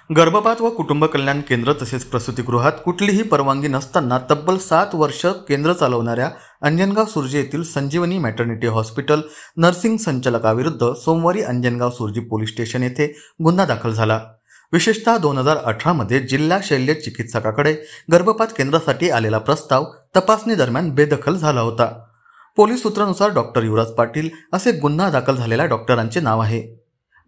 गर्भपात व कुटुंब कल्याण केंद्र तसेच प्रसूतिगृहात कुठलीही परवानगी नसताना तब्बल 7 वर्ष केंद्र चालवणाऱ्या अंजनगाव सुर्जी येथील संजीवनी मॅटर्निटी हॉस्पिटल नर्सिंग संचालकाविरुद्ध सोमवारी अंजनगाव सुर्जी पोलीस स्टेशन येथे गुन्हा दाखल झाला। विशेषतः 2018 मध्ये जिल्हा शल्य चिकित्सकाकडे गर्भपात केंद्रासाठी आलेला प्रस्ताव तपासणी दरम्यान बेदखल झाला होता। पोलीस सूत्रानुसार डॉक्टर युवराज पाटील असे गुन्हा दाखल झालेल्या डॉक्टरांचे नाव आहे।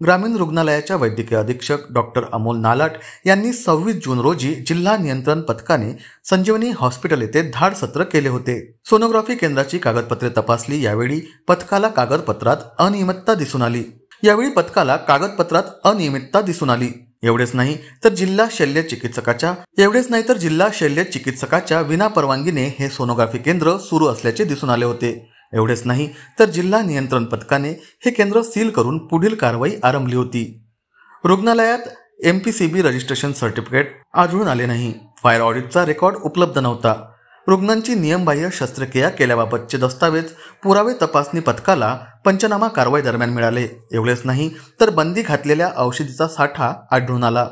ग्रामीण रुग्णालयाच्या वैद्यकीय अधीक्षक डॉक्टर अमोल नालाट यांनी 26 जून रोजी जिल्हा नियंत्रण पथकाने संजीवनी हॉस्पिटल येथे धाड सत्र केले होते। सोनोग्राफी केंद्राची कागदपत्रे तपासली। यावेळी पथकाला कागदपत्रात अनियमितता दिसून आली। एवढेच नाही तर जिल्हा शल्य चिकित्सकाच्या विना परवानगीने हे सोनोग्राफी केंद्र सुरू असल्याचे दिसून आले होते। एवढेच नाही तर जिल्हा नियंत्रण पथकाने हे केंद्र सील करून पुढील कारवाई आरंभली होती। रुग्णालयात MPCB रजिस्ट्रेशन सर्टिफिकेट आढळून आले नाही। फायर ऑडिटचा रेकॉर्ड उपलब्ध नव्हता। रुग्णांची नियमबाह्य शस्त्रक्रिया केल्याबाबतचे दस्तावेज पुरावे तपासणी पथकाला पंचनामा कारवाई दरम्यान मिळाले। एवढेच नाही तर बंदी घातलेल्या औषधीचा साठा आढळून आला।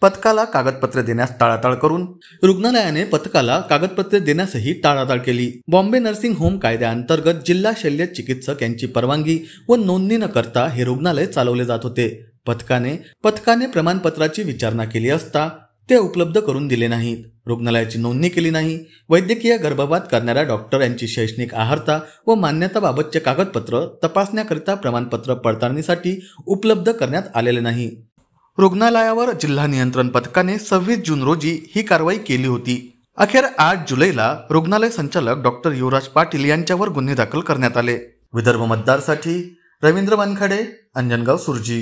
पथकाला कागदपत्रे देण्यास टाळाटाळ करून रुग्णालयाने पथकाला कागदपत्रे देण्यासही टाळाटाळ केली। बॉम्बे नर्सिंग होम कायद्याअंतर्गत जिल्हा शल्य चिकित्सक यांची परवानगी व नोंदणी न करता हे रुग्णालय चालवले जात होते। पथकाने प्रमाणपत्राची विचारणा केली असता ते उपलब्ध करून दिले नाहीत। रुग्णालयाची नोंदणी केली नाही। वैद्यकीय गर्भपात करणाऱ्या डॉक्टर यांची शैक्षणिक अर्हता व मान्यताबाबतचे कागदपत्र तपासण्याकरिता प्रमाणपत्र पडताळणीसाठी उपलब्ध करण्यात आलेले नाही। रुग्णालयावर जिल्हा नियंत्रण पथकाने 26 जून रोजी ही कारवाई केली होती। अखेर 8 जुलैला रुग्णालय संचालक डॉक्टर युवराज पाटील यांच्यावर गुन्हे दाखल करण्यात आले। विदर्भ मतदारसाठी रवींद्र वानखडे, अंजनगाव सुर्जी।